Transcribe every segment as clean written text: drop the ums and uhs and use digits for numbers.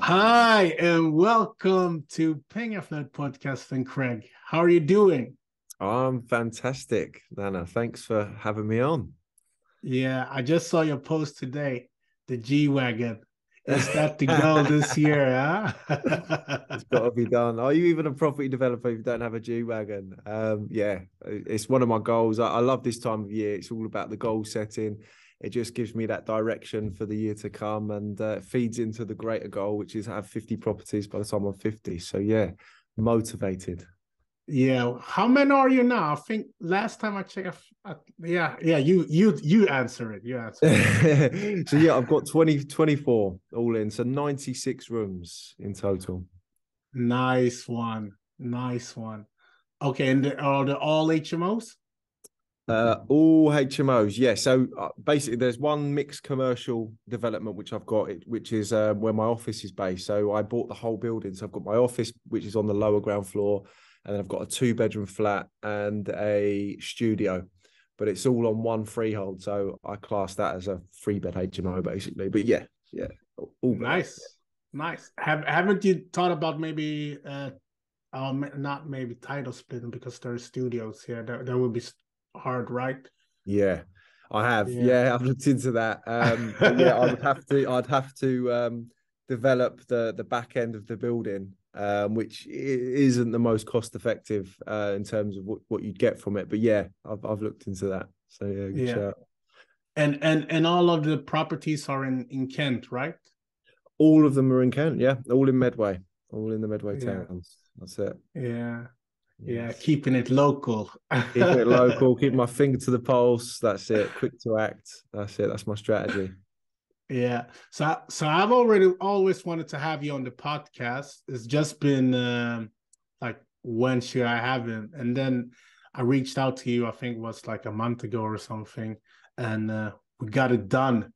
Hi, and welcome to Ping Affiliate Podcast and Craig. How are you doing? I'm fantastic, Nana. Thanks for having me on. Yeah, I just saw your post today, the G Wagon. Is that the goal this It's year, huh? got to be done. Are you even a property developer if you don't have a G-Wagon? Yeah, it's one of my goals. I love this time of year. It's all about the goal setting. It just gives me that direction for the year to come and feeds into the greater goal, which is have 50 properties by the time I'm 50. So yeah, motivated. Yeah, how many are you now? I think last time I checked, yeah, you answer it. You answer So yeah, I've got 24 all in. So 96 rooms in total. Nice one. Nice one. Okay, and are they all HMOs? All HMOs, yeah. So basically, there's one mixed commercial development which I've got, which is where my office is based. So I bought the whole building. So I've got my office, which is on the lower ground floor, and then I've got a two-bedroom flat and a studio. But it's all on one freehold, so I class that as a three-bed HMO, basically. But yeah, yeah, all got that. Nice. Nice. Haven't you thought about maybe not maybe title splitting because there are studios here. That would be hard, right? Yeah, I have. Yeah. Yeah, I've looked into that. But yeah, I'd have to develop the back end of the building, which isn't the most cost effective in terms of what you'd get from it. But yeah, I've looked into that. So yeah, good Yeah. shout. And all of the properties are in Kent, right? All of them are in Kent. Yeah, all in Medway, all in the Medway Yeah. towns. That's it. Yeah. Yeah. Yes. Keeping it local. Keeping it local, keep my finger to the pulse. That's it. Quick to act. That's it. That's my strategy. Yeah. So I've already always wanted to have you on the podcast. It's just been like when should I have him? And then I reached out to you, I think it was like a month ago or something, and we got it done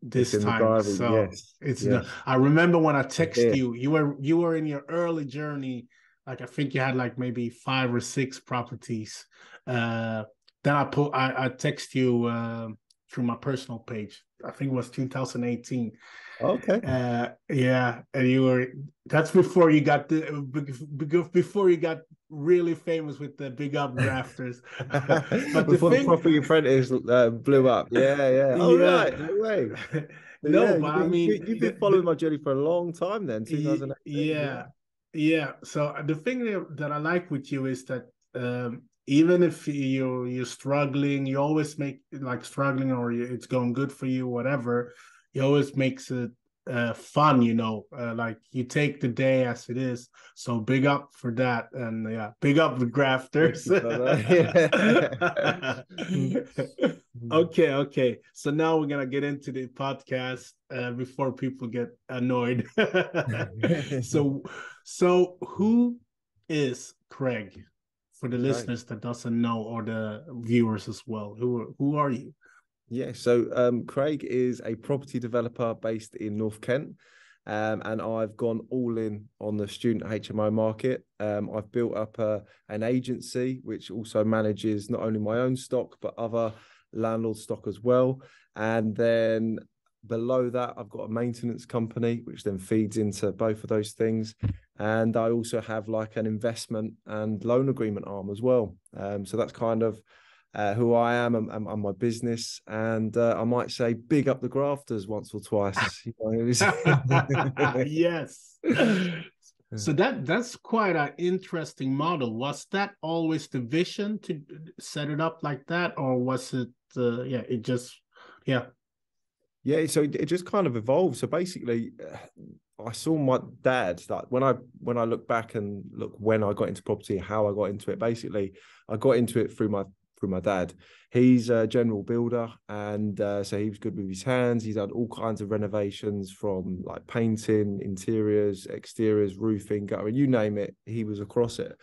It's this in the time. diary. So Yes. it's the Yes. I remember when I It's text here. you were in your early journey, like I think you had like maybe 5 or 6 properties. Uh then I text you through my personal page. I think it was 2018. Okay. Yeah, and you were that's before you got before you got really famous with the big up grafters. But the Before the thing, Property Apprentice blew up. Yeah, yeah. Oh, yeah, right. No way. So, no, yeah, but I you've mean, been following my journey for a long time then, 2018. Yeah. yeah, yeah. So the thing that I like with you is that even if you're struggling, you always make like struggling or it's going good for you, whatever. You always makes it fun, like you take the day as it is. So big up for that, and yeah, big up the Thank grafters. you, brother. Yeah. Okay, okay. So now we're gonna get into the podcast before people get annoyed. so, so who is Craig for the Okay. listeners that doesn't know or the viewers as well? Who are you? Yeah, so Craig is a property developer based in North Kent, and I've gone all in on the student HMO market. I've built up an agency which also manages not only my own stock but other landlord stock as well. And then below that, I've got a maintenance company which then feeds into both of those things. And I also have like an investment and loan agreement arm as well. So that's kind of who I am and my business. And I might say big up the grafters once or twice. Yes. So that's quite an interesting model. Was that always the vision to set it up like that, or was it? Yeah, it just yeah. Yeah, so it just kind of evolved. So basically, I saw my dad like when I look back and look when I got into property, how I got into it. Basically, I got into it through my dad. He's a general builder, and so he was good with his hands. He's had all kinds of renovations from like painting, interiors, exteriors, roofing, gutter, you name it. He was across it.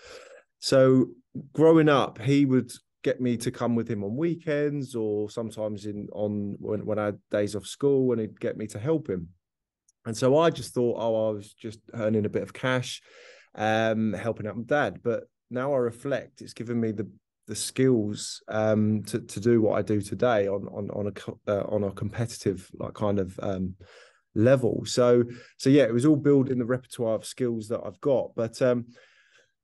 So growing up, he would get me to come with him on weekends or sometimes on when I had days off school, and he'd get me to help him. And so I just thought, oh, I was just earning a bit of cash, helping out my dad. But now I reflect, it's given me the skills to do what I do today on a competitive like kind of level. So yeah, it was all building the repertoire of skills that I've got. But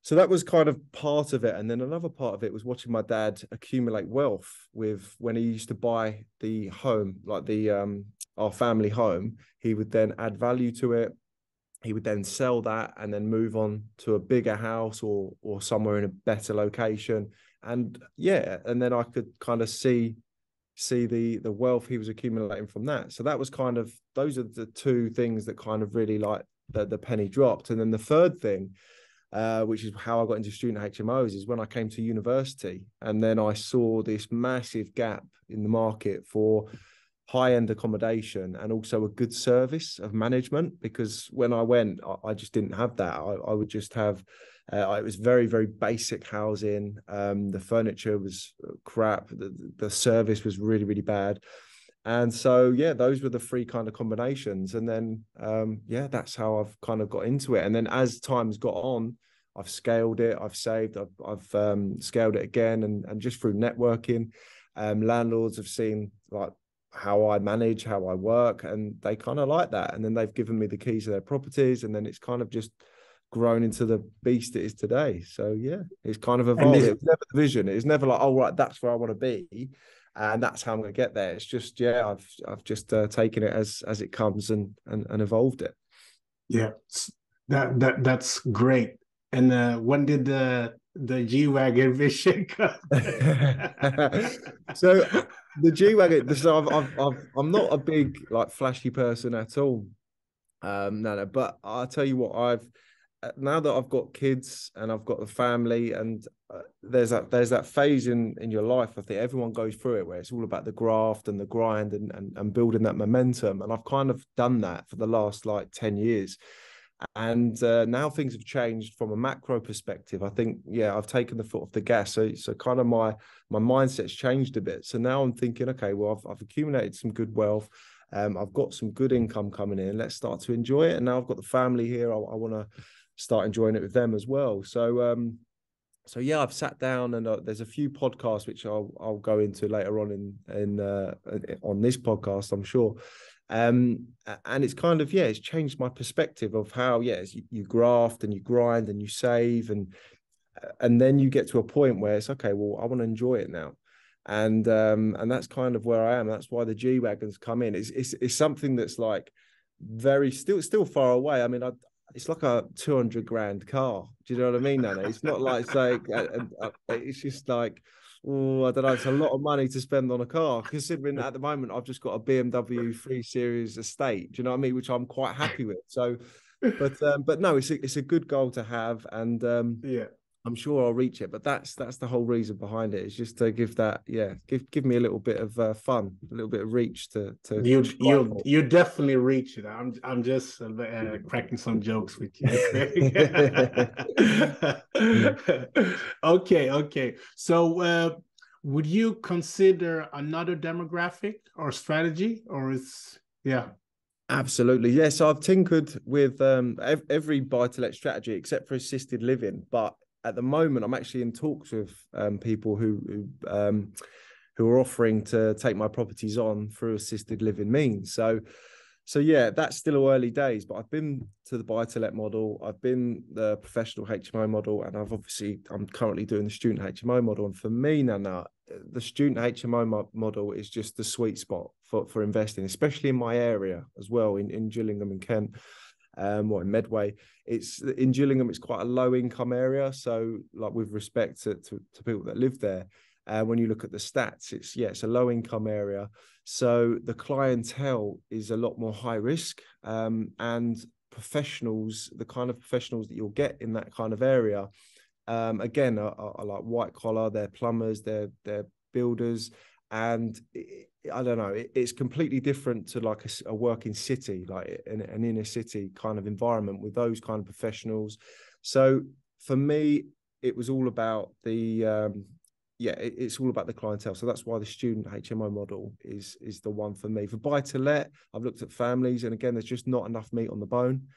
so that was kind of part of it. And then another part of it was watching my dad accumulate wealth with when he used to buy the home, like the our family home, he would then add value to it. He would then sell that and then move on to a bigger house or somewhere in a better location. And yeah, and then I could kind of see the wealth he was accumulating from that. So that was kind of, those are the two things that kind of really like the penny dropped. And then the third thing, which is how I got into student HMOs, is when I came to university, and then I saw this massive gap in the market for high-end accommodation and also a good service of management, because when I went, I just didn't have that. I would just have, it was very, very basic housing. The furniture was crap. The service was really, really bad. And so, yeah, those were the three kind of combinations. And then, yeah, that's how I've kind of got into it. And then as time's got on, I've scaled it, I've saved, I've scaled it again. And just through networking, landlords have seen like how I manage, how I work, and they kind of like that. And then they've given me the keys to their properties. And then it's kind of just grown into the beast it is today. So, yeah, it's kind of evolved. It was never the vision. It was never like, oh, right, that's where I want to be. And that's how I'm going to get there. It's just, yeah, I've just taken it as it comes and evolved it. Yeah, that's great. And when did the G-Wagon vision come? So the G-Wagon, so I'm not a big like flashy person at all, no, but I'll tell you what, now that I've got kids and I've got a family, and there's that phase in your life, I think everyone goes through it, where it's all about the graft and the grind and building that momentum. And I've kind of done that for the last like 10 years. And now things have changed from a macro perspective. I think, yeah, I've taken the foot off the gas. So kind of my mindset's changed a bit. So now I'm thinking, okay, well, I've accumulated some good wealth. I've got some good income coming in. Let's start to enjoy it. And now I've got the family here. I want to start enjoying it with them as well. So yeah, I've sat down, and there's a few podcasts which I'll go into later on on this podcast, I'm sure. And it's kind of, yeah, it's changed my perspective of how, yes, you graft and you grind and you save, and then you get to a point where it's okay, well, I want to enjoy it now. And that's kind of where I am. That's why the G-Wagons come in. It's something that's like very still far away. I mean, it's like a 200 grand car. Do you know what I mean, Nana? It's not like saying, it's just like, oh, I don't know. It's a lot of money to spend on a car, considering at the moment I've just got a BMW 3 Series estate. Do you know what I mean? Which I'm quite happy with. So, but no, it's a good goal to have, and yeah, I'm sure I'll reach it. But that's the whole reason behind it. It's just to give that, yeah, give me a little bit of fun, a little bit of reach to you definitely reach it. I'm just cracking some jokes with you. Okay. So would you consider another demographic or strategy, or is Absolutely, yes. So I've tinkered with every buy-to-let strategy except for assisted living, but at the moment I'm actually in talks with people who are offering to take my properties on through assisted living means. So yeah, that's still early days, but I've been to the buy-to-let model, I've been the professional HMO model, and I'm currently doing the student HMO model. And for me, Nana, the student HMO model is just the sweet spot for investing, especially in my area as well, in Gillingham and Kent, or in Medway. It's in Gillingham, it's quite a low income area. So like with respect to people that live there, when you look at the stats, it's a low income area. So the clientele is a lot more high risk, and professionals, the kind of professionals that you'll get in that kind of area, again, are like white collar, they're plumbers, they're builders. And I don't know, it's completely different to like a working city, like an inner city kind of environment with those kind of professionals. So for me, it was all about it's all about the clientele. So that's why the student HMO model is the one for me. For buy to let, I've looked at families, and again, there's just not enough meat on the bone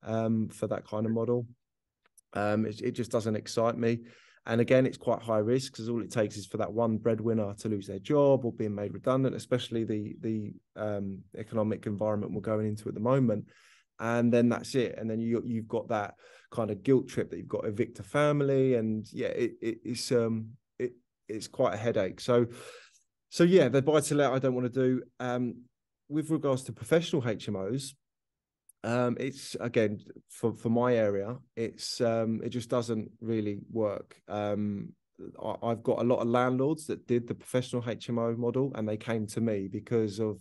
for that kind of model. It just doesn't excite me. And again, it's quite high risk because all it takes is for that one breadwinner to lose their job or being made redundant, especially the economic environment we're going into at the moment. And then that's it. And then you've got that kind of guilt trip that you've got to evict a family. And yeah, it's quite a headache. So yeah, the buy-to-let I don't want to do. With regards to professional HMOs, it's again for my area, it just doesn't really work. I've got a lot of landlords that did the professional HMO model, and they came to me because of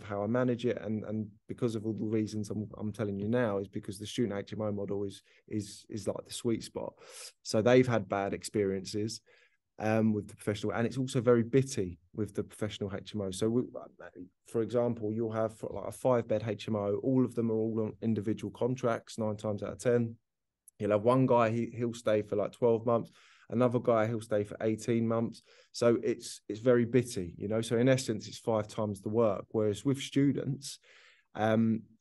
how I manage it, and because of all the reasons I'm telling you now, is because the student HMO model is like the sweet spot. So they've had bad experiences with the professional, and it's also very bitty with the professional HMO. So for example, you'll have like a 5-bed HMO, all of them are all on individual contracts 9 times out of 10. You'll have one guy, he'll stay for like 12 months, another guy, he'll stay for 18 months. So it's very bitty, you know. So in essence, it's 5 times the work. Whereas with students,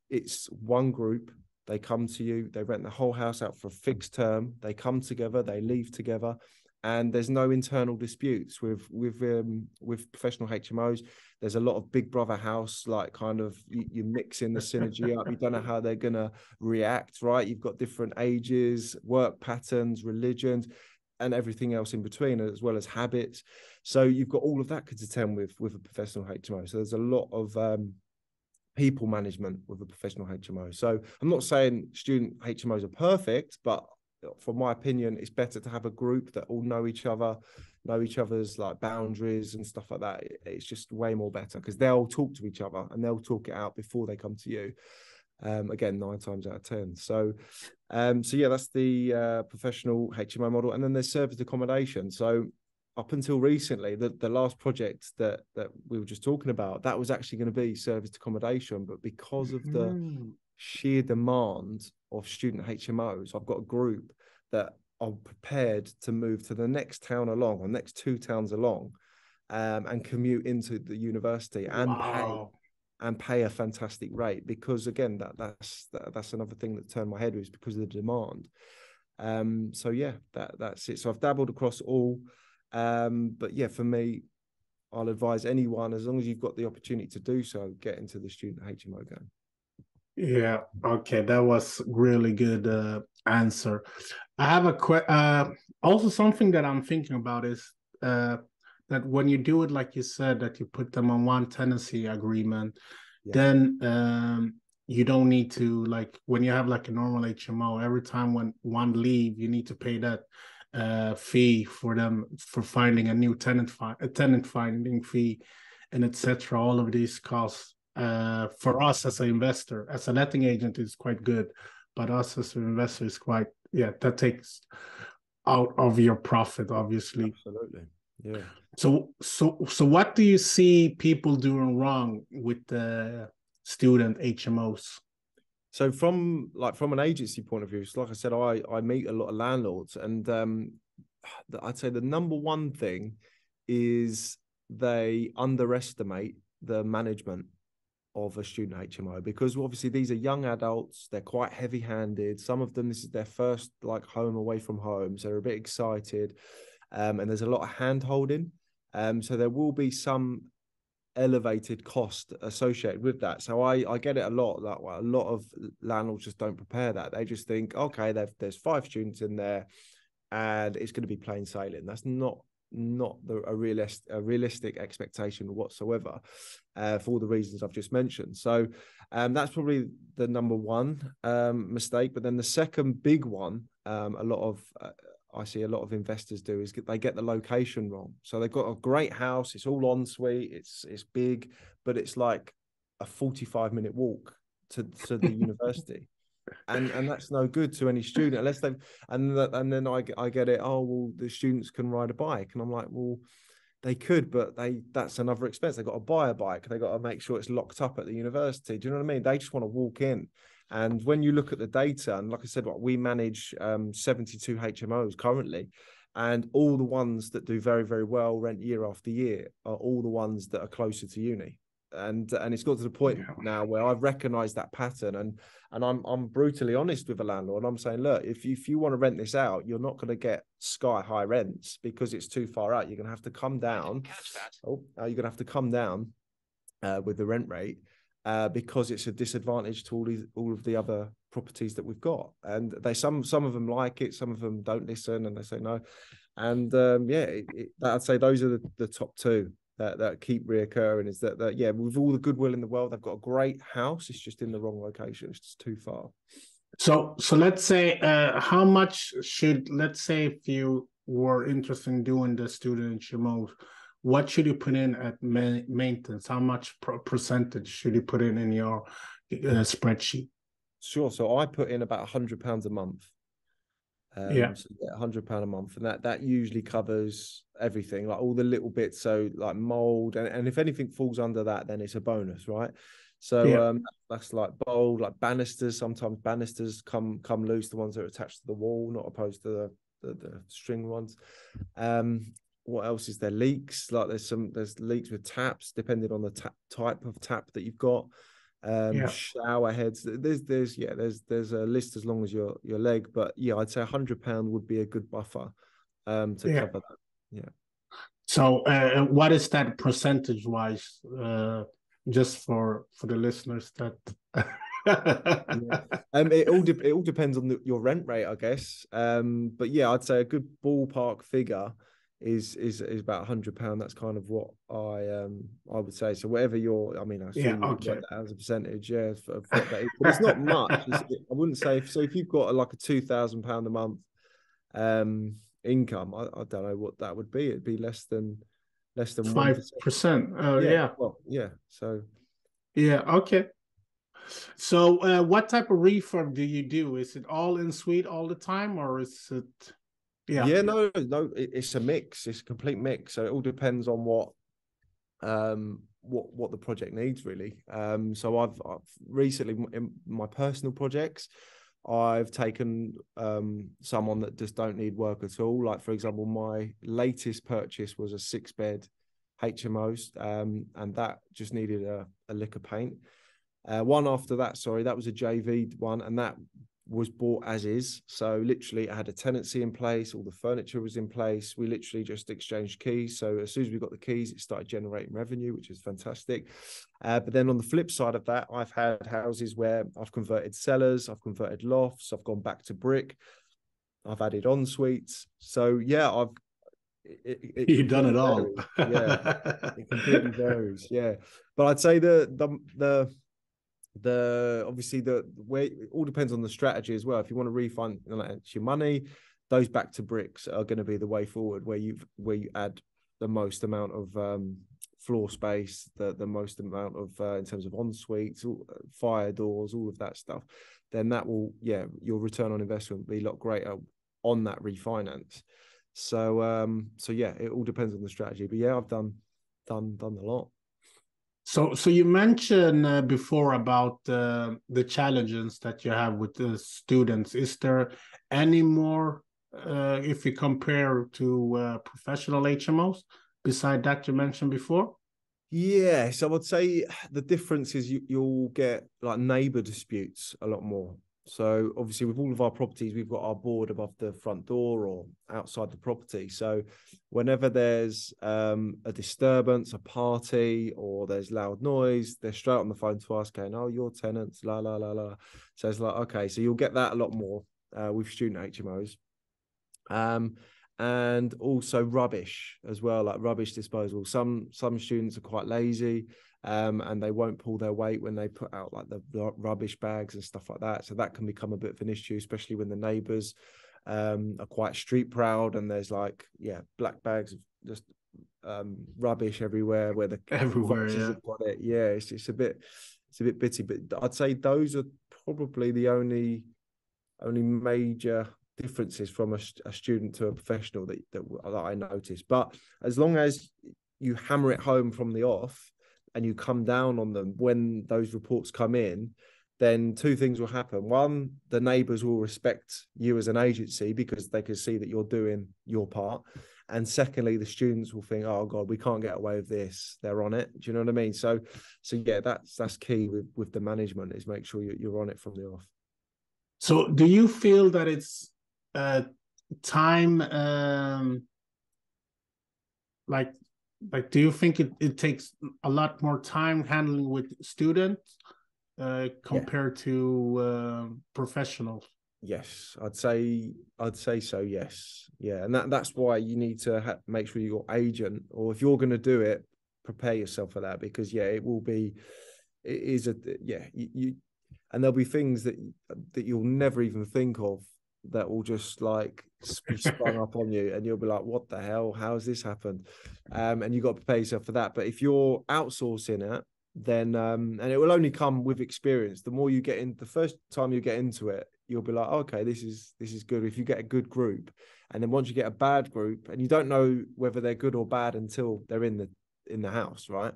it's one group. They come to you, they rent the whole house out for a fixed term, they come together, they leave together, and there's no internal disputes with professional HMOs. There's a lot of Big Brother house, like kind of you mixing the synergy up. You don't know how they're gonna react, right? You've got different ages, work patterns, religions, and everything else in between, as well as habits. So you've got all of that to contend with a professional HMO. So there's a lot of people management with a professional HMO. So I'm not saying student HMOs are perfect, but from my opinion, it's better to have a group that all know each other's like boundaries and stuff like that. It's just way more better because they'll talk to each other and they'll talk it out before they come to you. Again, 9 times out of 10. So yeah, that's the professional HMO model. And then there's serviced accommodation. So up until recently, the last project that we were just talking about, that was actually going to be serviced accommodation, but because of the sheer demand of student HMOs, I've got a group that are prepared to move to the next town along, or next 2 towns along, and commute into the university and pay a fantastic rate. Because again, that's another thing that turned my head, was because of the demand. So yeah, that's it. So I've dabbled across all, but yeah, for me, I'll advise anyone, as long as you've got the opportunity to do so, get into the student HMO game. Yeah, okay, that was really good answer. I have also something that I'm thinking about is that when you do it, like you said, that you put them on one tenancy agreement, then you don't need to, like when you have like a normal HMO, every time when one leave, you need to pay that fee for them for finding a new tenant, a tenant finding fee, and etc. All of these costs. For us as an investor, as a letting agent, is quite good, but us as an investor is quite, that takes out of your profit, obviously. Absolutely, yeah. So what do you see people doing wrong with the student HMOs? So from an agency point of view, so like I said, I meet a lot of landlords, and I'd say the number one thing is they underestimate the management of a student HMO, because obviously these are young adults, they're quite heavy-handed. Some of them, this is their first like home away from home, so they're a bit excited, and there's a lot of hand-holding. So there will be some elevated cost associated with that. So I get it a lot, that a lot of landlords just don't prepare that. They just think, okay, there's 5 students in there and it's going to be plain sailing. That's not a realistic expectation whatsoever, for all the reasons I've just mentioned. So that's probably the number one mistake. But then the second big one, I see a lot of investors do, is they get the location wrong. So they've got a great house, it's all ensuite, it's big, but it's like a 45-minute walk to the university. And that's no good to any student unless they've, and then I get it, oh well, the students can ride a bike, and I'm like, well, they could, but that's another expense. They've got to buy a bike, they've got to make sure it's locked up at the university. Do you know what I mean? They just want to walk in. And when you look at the data, and like I said, we manage 72 HMOs currently, and all the ones that do very, very well, rent year after year, are all the ones that are closer to uni. and it's got to the point now where I've recognised that pattern, and I'm brutally honest with a landlord. I'm saying, look, if you want to rent this out, you're not going to get sky high rents because it's too far out. You're going to have to come down. You're going to have to come down with the rent rate because it's a disadvantage to all of the other properties that we've got. And some of them like it, some of them don't listen, and they say no. And I'd say those are the top two that keep reoccurring. Is that yeah, with all the goodwill in the world, they've got a great house. It's just in the wrong location. It's just too far. So let's say, how much should, let's say, if you were interested in doing the student HMOs, what should you put in at maintenance? How much percentage should you put in your spreadsheet? Sure. So I put in about £100 a month. So yeah, £100 a month, and that usually covers everything, like all the little bits. So like mold, and if anything falls under that, then it's a bonus, right? So that's like mold, like banisters. Sometimes banisters come loose, the ones that are attached to the wall, not opposed to the string ones. What else is there? Leaks, like there's leaks with taps, depending on the type of tap that you've got. Shower heads. There's a list as long as your leg, but yeah, I'd say £100 would be a good buffer to cover that. Yeah. So what is that percentage wise? Just for the listeners that. It all depends on your rent rate, I guess. But yeah, I'd say a good ballpark figure is about £100. That's kind of what I would say. So whatever I assume you get that as a percentage, for what that is. But it's not much. I wouldn't say so. If you've got like a £2,000 a month income, I don't know what that would be. It'd be less than 5%. Yeah. Well, yeah. So yeah, okay. So what type of refurb do you do? Is it all in suite all the time, or is it? Yeah, no, it's a mix. It's a complete mix. So it all depends on what the project needs, really. So I've recently, in my personal projects, I've taken some on that just don't need work at all. Like, for example, my latest purchase was a 6-bed HMOs, and that just needed a lick of paint. One after that, sorry, that was a JV one, and that was bought as is. So literally, I had a tenancy in place, all the furniture was in place. We literally just exchanged keys. So as soon as we got the keys, it started generating revenue, which is fantastic. But then on the flip side of that, I've had houses where I've converted cellars, I've converted lofts, I've gone back to brick, I've added en suites. So yeah, you've done it all. Yeah, it completely varies. Yeah, but I'd say obviously the way it all depends on the strategy as well. If you want to refinance your money, those back to bricks are going to be the way forward, where you add the most amount of floor space, the most amount of in terms of en suites, fire doors, all of that stuff. Then that will, your return on investment will be a lot greater on that refinance. So yeah, it all depends on the strategy. But yeah, I've done a lot. So you mentioned before about the challenges that you have with the students. Is there any more if you compare to professional HMOs beside that you mentioned before? Yeah, so I'd say the difference is you'll get like neighbour disputes a lot more. So obviously with all of our properties, we've got our board above the front door or outside the property. So whenever there's a disturbance, a party, or there's loud noise, they're straight on the phone to us going, oh, your tenants, la, la, la, la. So it's like, okay, so you'll get that a lot more with student HMOs. And also rubbish as well, like rubbish disposal. Some students are quite lazy, and they won't pull their weight when they put out like the rubbish bags and stuff like that. So that can become a bit of an issue, especially when the neighbours are quite street proud, and there's like black bags of just rubbish everywhere where the everywhere have got it. Yeah, it's a bit bitty, but I'd say those are probably the only major differences from a student to a professional that I noticed. But as long as you hammer it home from the off and you come down on them when those reports come in, then two things will happen. One, the neighbours will respect you as an agency because they can see that you're doing your part. And secondly, the students will think, oh God, we can't get away with this. They're on it. Do you know what I mean? So yeah, that's key with the management, is make sure you're on it from the off. So do you feel that it's time, like do you think it takes a lot more time handling with students compared to professionals? Yes, I'd say so. Yes, yeah, and that's why you need to make sure your agent, or if you're going to do it, prepare yourself for that, because it is you, and there'll be things that you'll never even think of that will just like be sprung up on you, and you'll be like, what the hell, how's this happened? And you've got to prepare yourself for that. But if you're outsourcing it, then and it will only come with experience. The more you get in, the first time you get into it, you'll be like, okay, this is good. If you get a good group, and then once you get a bad group, and you don't know whether they're good or bad until they're in the house, right?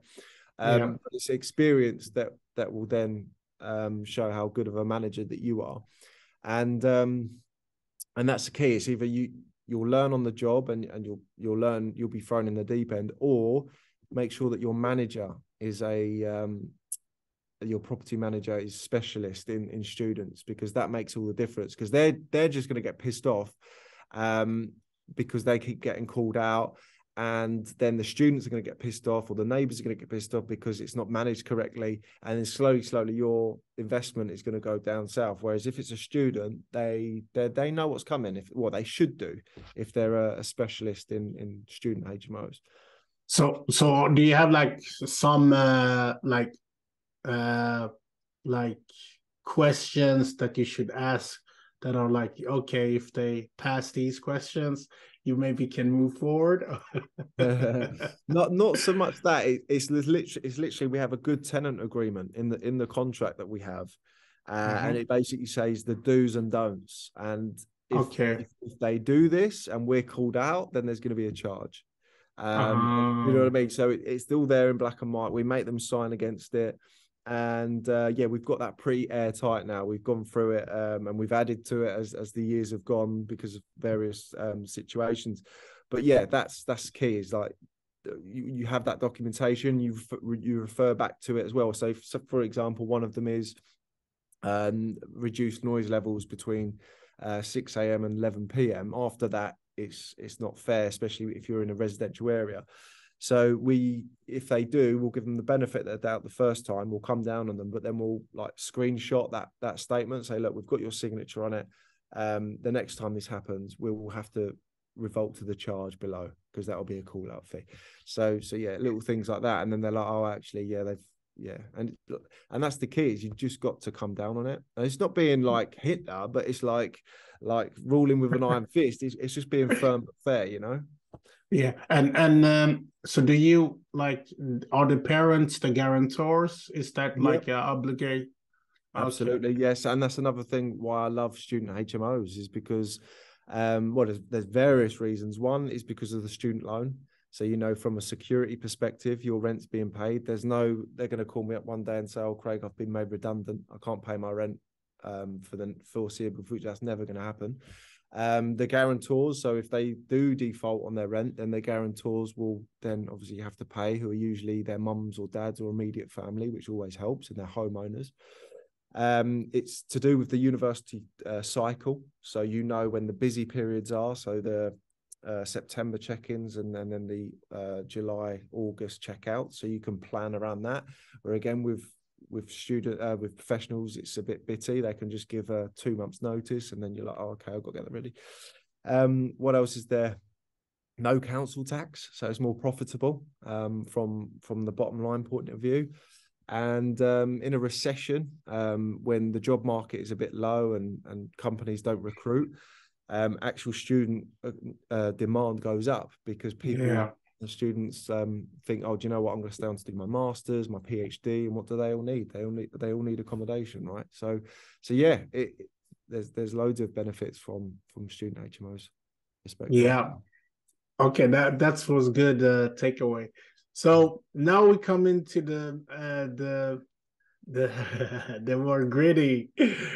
It's experience that will then show how good of a manager that you are, and that's the key. It's either you'll learn on the job, and you'll be thrown in the deep end, or make sure that your manager is your property manager is specialist in students, because that makes all the difference, because they're just going to get pissed off because they keep getting called out, and then the students are going to get pissed off, or the neighbors are going to get pissed off because it's not managed correctly, and then slowly your investment is going to go down south. Whereas if it's a student, they know what's coming, if what they should do if they're a specialist in student HMOs. So do you have like some like questions that you should ask that are like, okay, if they pass these questions, you maybe can move forward? Not so much that it's literally we have a good tenant agreement in the contract that we have, and it basically says the do's and don'ts, and if they do this and we're called out, then there's going to be a charge. You know what I mean? So it's still there in black and white. We make them sign against it. And we've got that pretty airtight now. We've gone through it, and we've added to it as the years have gone because of various situations. But yeah, that's key, is like you have that documentation, you refer back to it as well. So for example, one of them is reduced noise levels between 6 a.m. and 11 p.m. After that, it's not fair, especially if you're in a residential area. So if they do, we'll give them the benefit of the doubt the first time. We'll come down on them, but then we'll like screenshot that statement, say, look, we've got your signature on it. The next time this happens, we will have to revolt to the charge below, because that'll be a call out fee. So yeah, little things like that. And then they're like, oh, actually, and that's the key, is you just got to come down on it. And it's not being like Hitler, but it's like ruling with an iron fist. It's just being firm but fair, you know. Yeah, and so do you like, are the parents the guarantors? Is that like obligate? Absolutely, okay. Yes, and that's another thing why I love student HMOs, is because there's various reasons. One is because of the student loan. So, from a security perspective, your rent's being paid. They're going to call me up one day and say, oh, Craig, I've been made redundant. I can't pay my rent for the foreseeable future. That's never going to happen. The guarantors, so if they do default on their rent, then the guarantors will then obviously have to pay, who are usually their mums or dads or immediate family, which always helps, and they're homeowners. It's to do with the university cycle. So when the busy periods are, so the September check-ins and then the July, August check-out. So you can plan around that. Where again, with professionals, it's a bit bitty. They can just give 2 months notice, and then you're like, oh, okay, I've got to get that ready. What else is there? No council tax, so it's more profitable from the bottom line point of view. And in a recession, when the job market is a bit low and companies don't recruit, actual student demand goes up, because the students think, oh, do you know what? I'm going to stay on to do my master's, my PhD, and what do they all need? They all need accommodation, right? So yeah, there's loads of benefits from student HMOs. Yeah. Okay, that was good takeaway. So now we come into the the more gritty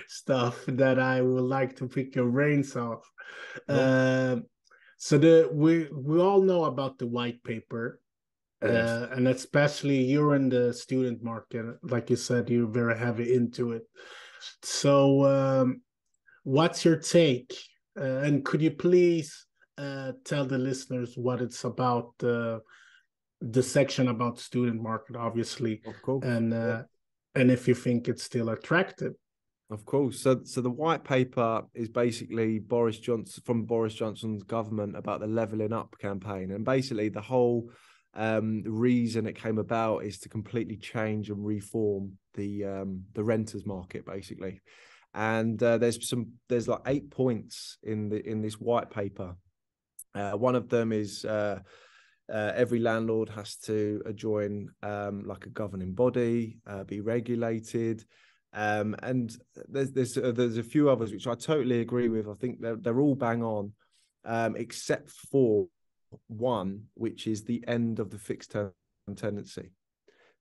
stuff that I would like to pick your brains off. So we all know about the white paper, Yes. and especially you're in the student market, like you said, you're very heavy into it. So, what's your take? And could you please tell the listeners what it's about? The section about student market, obviously, Of course. and Yeah. and if you think it's still attractive. Of course. So the white paper is basically Boris Johnson, from Boris Johnson's government, about the levelling up campaign. And basically the whole reason it came about is to completely change and reform the renters market, basically. And there's like 8 points in this white paper. One of them is every landlord has to join like a governing body, be regulated. And there's a few others which I totally agree with. I think they're all bang on, except for one, which is the end of the fixed term tenancy.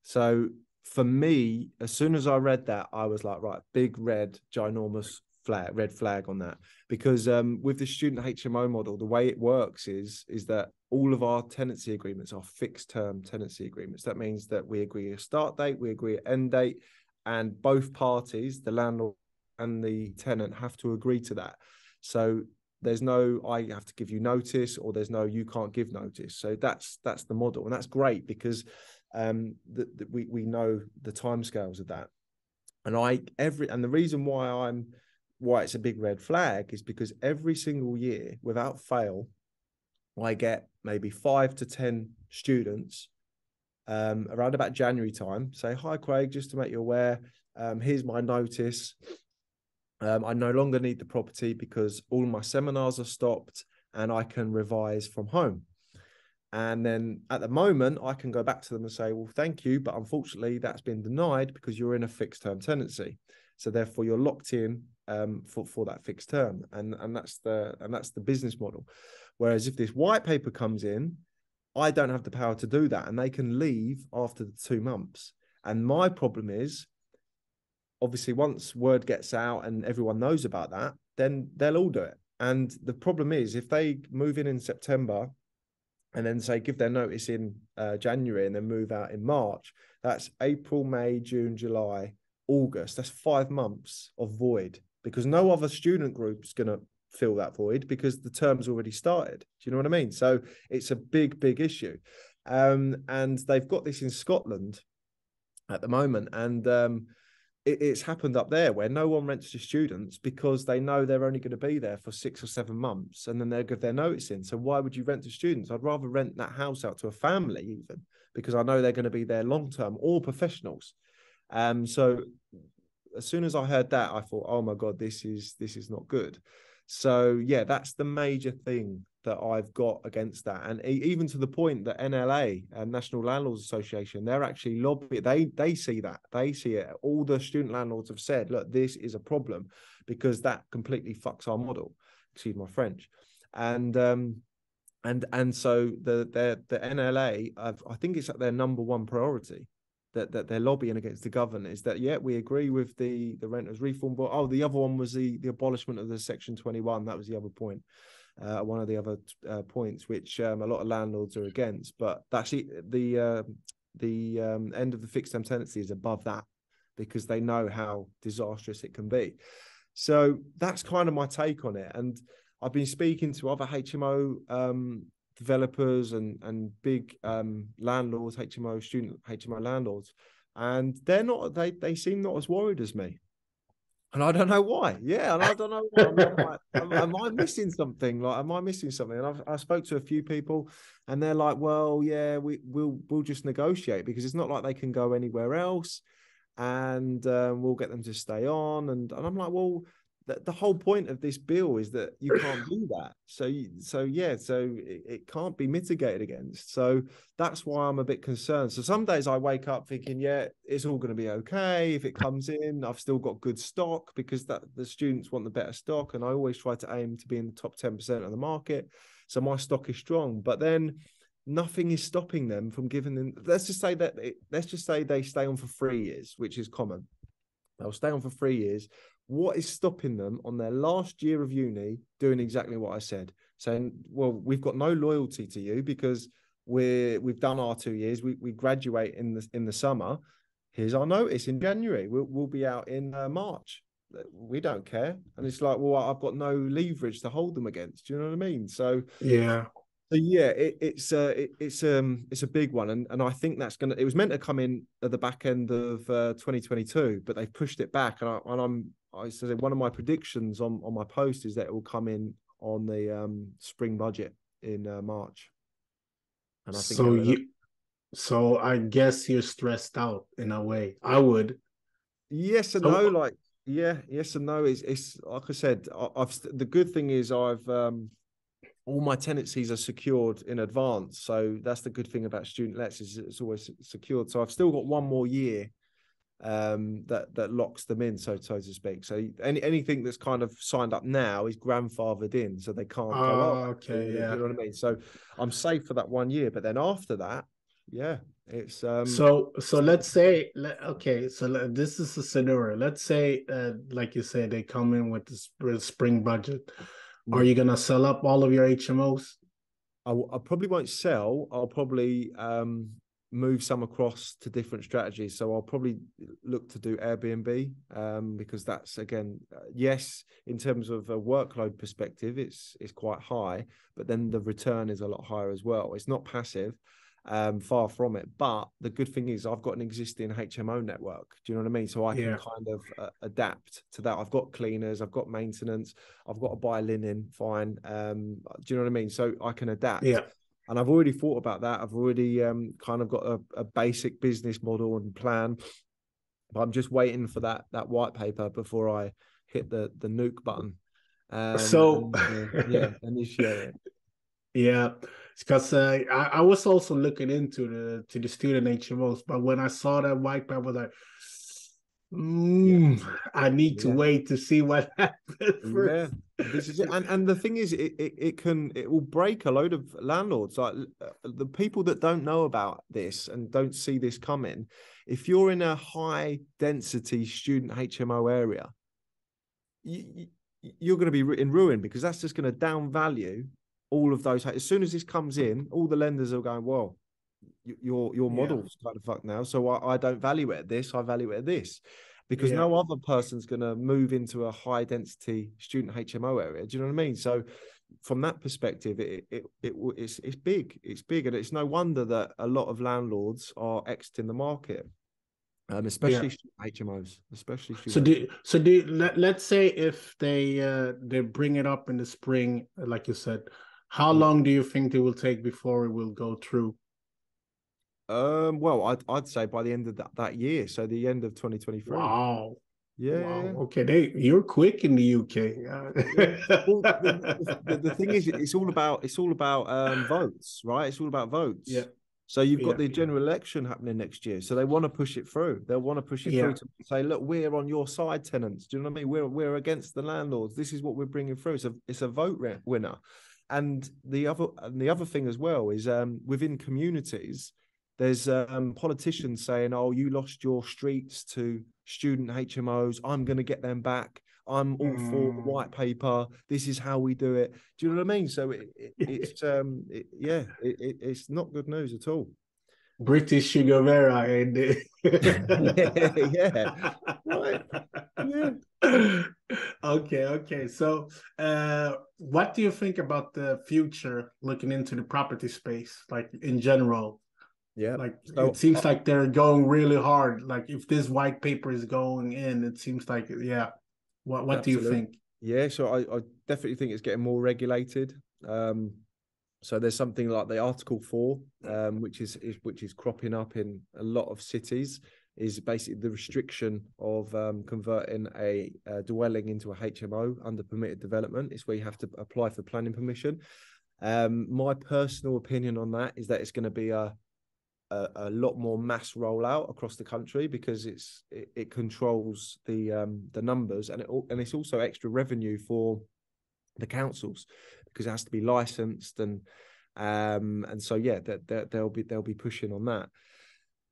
So for me, as soon as I read that, I was like, right, big red, ginormous red flag on that. Because with the student HMO model, the way it works is that all of our tenancy agreements are fixed term tenancy agreements. That means that we agree a start date, we agree an end date, and both parties, the landlord and the tenant, have to agree to that. So there's no, I have to give you notice, or there's no, you can't give notice. So that's the model, and that's great because we know the timescales of that. And the reason why it's a big red flag is because every single year, without fail, I get maybe 5 to 10 students around about January time say, "Hi Craig, just to make you aware, here's my notice. I no longer need the property because all my seminars are stopped and I can revise from home." And then at the moment, I can go back to them and say, "Well, thank you, but unfortunately that's been denied because you're in a fixed term tenancy. So therefore you're locked in for that fixed term." And that's the business model. Whereas if this white paper comes in, I don't have the power to do that, and they can leave after the 2 months. And my problem is, obviously, once word gets out and everyone knows about that, then they'll all do it. And the problem is, if they move in September and then say give their notice in January and then move out in March, that's April, May, June, July, August. That's 5 months of void, because no other student group's going to fill that void because the term's already started. Do you know what I mean? So it's a big issue. And they've got this in Scotland at the moment. And it's happened up there where no one rents to students because they know they're only going to be there for 6 or 7 months and then they'll give their notice in. So why would you rent to students? I'd rather rent that house out to a family even, because I know they're going to be there long term, or professionals. So as soon as I heard that, I thought, oh my God, this is not good. So yeah, that's the major thing that I've got against that. And even to the point that NLA, National Landlords Association, they're actually lobbying. They see that. They see it. All the student landlords have said, look, this is a problem because that completely fucks our model. Excuse my French. And so the NLA, I think it's their number one priority that they're lobbying against the government, is that, yeah, we agree with the renters reform. But the other one was the abolishment of the Section 21. That was the other point. One of the other points, which a lot of landlords are against. But actually, the end of the fixed term tenancy is above that, because they know how disastrous it can be. So that's kind of my take on it. And I've been speaking to other HMO developers and big landlords, student HMO landlords, and they seem not as worried as me. And I don't know why. Yeah, and I don't know why. I'm like, am I missing something? Like, am I missing something? And I spoke to a few people, and they're like, "Well, yeah, we'll just negotiate, because it's not like they can go anywhere else, and we'll get them to stay on." And I'm like, "Well, the whole point of this bill is that you can't do that. So it can't be mitigated against. So that's why I'm a bit concerned." So some days I wake up thinking, yeah, it's all going to be okay. If it comes in, I've still got good stock, because the students want the better stock. And I always try to aim to be in the top 10% of the market. So my stock is strong, but then nothing is stopping them from giving them, let's just say they stay on for 3 years, which is common. They'll stay on for 3 years. What is stopping them on their last year of uni doing exactly what I said? saying, well, we've got no loyalty to you because we've done our 2 years. We graduate in the summer. Here's our notice in January. We'll be out in March. We don't care. And it's like, well, I've got no leverage to hold them against. Do you know what I mean? So Yeah. So yeah, it's a big one, and I think that's gonna. It was meant to come in at the back end of 2022, but they've pushed it back. I said one of my predictions on my post is that it will come in on the spring budget in March, and I think so I guess you're stressed out in a way. I would. Yes and no, like yes and no. It's like I said. The good thing is I've all my tenancies are secured in advance. So that's the good thing about student lets is it's always secured. So I've still got one more year that locks them in, so to speak. So anything that's kind of signed up now is grandfathered in, so they can't go up. Okay, yeah. You know what I mean? So I'm safe for that 1 year, but then after that, yeah, it's so let's say this is a scenario. Let's say like you said, they come in with the spring budget. Are you gonna sell up all of your HMOs? I probably won't sell. I'll probably move some across to different strategies. So I'll probably look to do Airbnb because that's, again, yes, in terms of a workload perspective, it's quite high, but then the return is a lot higher as well. It's not passive. Far from it, but the good thing is I've got an existing HMO network. Do you know what I mean? So I can kind of adapt to that. I've got cleaners, I've got maintenance, I've got to buy linen, fine. Do you know what I mean? So I can adapt. Yeah. And I've already thought about that. I've already kind of got a basic business model and plan, but I'm just waiting for that white paper before I hit the nuke button. Initiate it. Yeah, because I was also looking into the student HMOs, but when I saw that white paper, I was like, I need to wait to see what happens first. Yeah, this is it. And the thing is, it will break a load of landlords. Like the people that don't know about this and don't see this coming. If you're in a high density student HMO area, you're going to be in ruin because that's just going to down value all of those. As soon as this comes in, all the lenders are going, well, your model's kind of fucked now. So I don't value it at this. I value it at this, because no other person's going to move into a high density student HMO area. Do you know what I mean? So from that perspective, it's big. It's big, and it's no wonder that a lot of landlords are exiting the market. Especially HMOs, especially. Let's say if they bring it up in the spring, like you said, how long do you think it will take before it will go through? Well, I'd say by the end of that year, so the end of 2023. Wow. Yeah. Wow. Okay, you're quick in the UK. Well, the thing is, it's all about votes, right? It's all about votes. Yeah. So you've got the general election happening next year. So they want to push it through. They'll want to push it through to say, look, we're on your side, tenants. Do you know what I mean? We're against the landlords. This is what we're bringing through. So it's a vote winner. And the other thing as well is within communities, there's politicians saying, oh, you lost your streets to student HMOs. I'm going to get them back. I'm all for the white paper. This is how we do it. Do you know what I mean? So it's not good news at all. British Sugar Vera and right. Okay. So what do you think about the future looking into the property space, like in general? Yeah, like it seems like they're going really hard. Like if this white paper is going in, it seems like what do you think? Yeah, so I definitely think it's getting more regulated. So there's something like the Article 4, which is cropping up in a lot of cities, is basically the restriction of converting a dwelling into a HMO under permitted development. It's where you have to apply for planning permission. My personal opinion on that is that it's going to be a lot more mass rollout across the country, because it controls the numbers, and it's also extra revenue for the councils because it has to be licensed, and so they'll be pushing on that.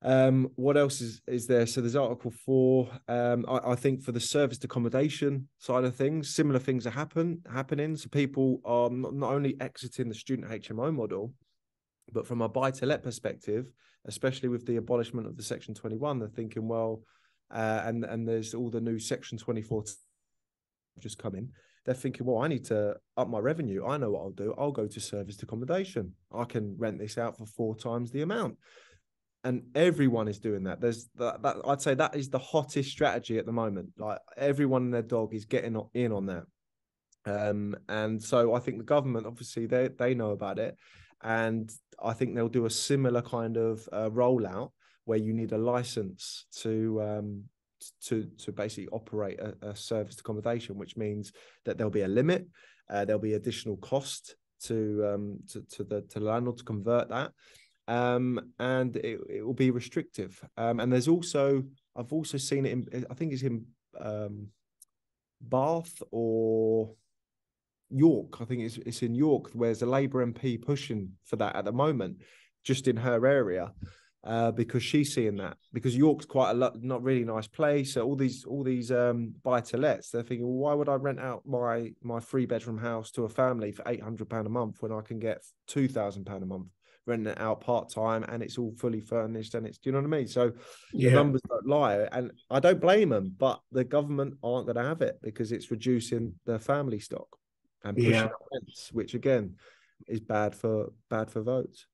What else is there? So there's Article 4. I think for the serviced accommodation side of things, similar things are happening. So people are not only exiting the student HMO model, but from a buy-to-let perspective, especially with the abolishment of the Section 21, they're thinking, well, and there's all the new Section 24 just come in. They're thinking, well, I need to up my revenue. I know what I'll do. I'll go to serviced accommodation. I can rent this out for 4 times the amount. And everyone is doing that. There's that I'd say that is the hottest strategy at the moment. Like everyone and their dog is getting in on that. And so I think the government, obviously, they know about it. And I think they'll do a similar kind of rollout where you need a license to basically operate a serviced accommodation, which means that there'll be a limit, there'll be additional cost to the landlord to convert that, and it will be restrictive. And there's also, I've also seen it in, I think it's in Bath or York. I think it's in York, where there's a Labour MP pushing for that at the moment, just in her area. Because she's seeing that, because York's quite a not really nice place. So all these buy-to-lets, they're thinking, well, why would I rent out my 3-bedroom house to a family for £800 a month when I can get £2,000 a month renting it out part-time, and it's all fully furnished, and it's, do you know what I mean? So the numbers don't lie, and I don't blame them, but the government aren't going to have it because it's reducing their family stock and pushing up rents, which again is bad for votes.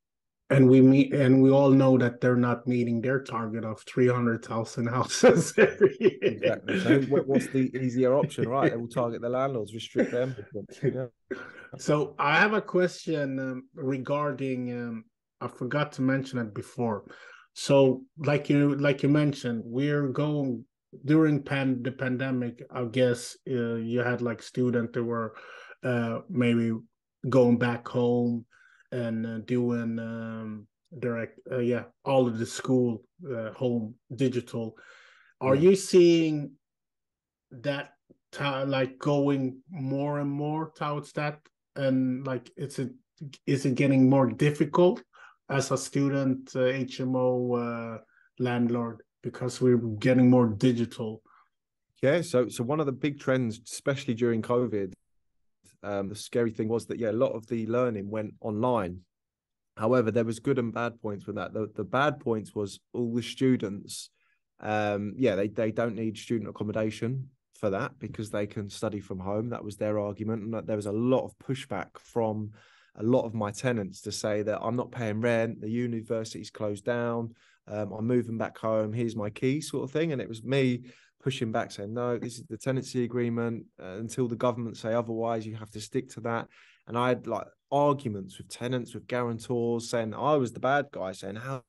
And we all know that they're not meeting their target of 300,000 houses every year. Exactly. So what's the easier option, right? They will target the landlords, restrict them. Yeah. So I have a question regarding. I forgot to mention it before. So, like you mentioned, we're going during the pandemic. I guess you had like students that were maybe going back home and doing direct, all of the school home digital. Are you seeing that like going more and more towards that? And like, is it getting more difficult as a student HMO landlord because we're getting more digital? Yeah. So one of the big trends, especially during COVID, the scary thing was that, a lot of the learning went online. However, there was good and bad points with that. The bad points was all the students, they don't need student accommodation for that because they can study from home. That was their argument. And there was a lot of pushback from a lot of my tenants to say that I'm not paying rent, the university's closed down, I'm moving back home, here's my key, sort of thing. And it was me pushing back, saying, no, this is the tenancy agreement. Until the government say otherwise, you have to stick to that. And I had like arguments with tenants, with guarantors, saying I was the bad guy, saying, how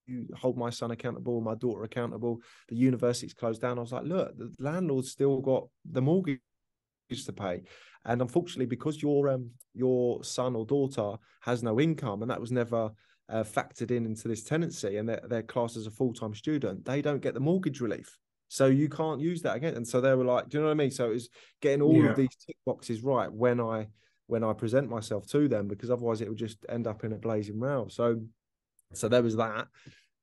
you hold my son accountable, my daughter accountable, the university's closed down. I was like, look, the landlord's still got the mortgage to pay. And unfortunately, because your son or daughter has no income, and that was never factored into this tenancy, and they're classed as a full-time student, they don't get the mortgage relief. So you can't use that again. And so they were like, do you know what I mean? So it was getting all of these tick boxes right when I present myself to them, because otherwise it would just end up in a blazing row. So there was that.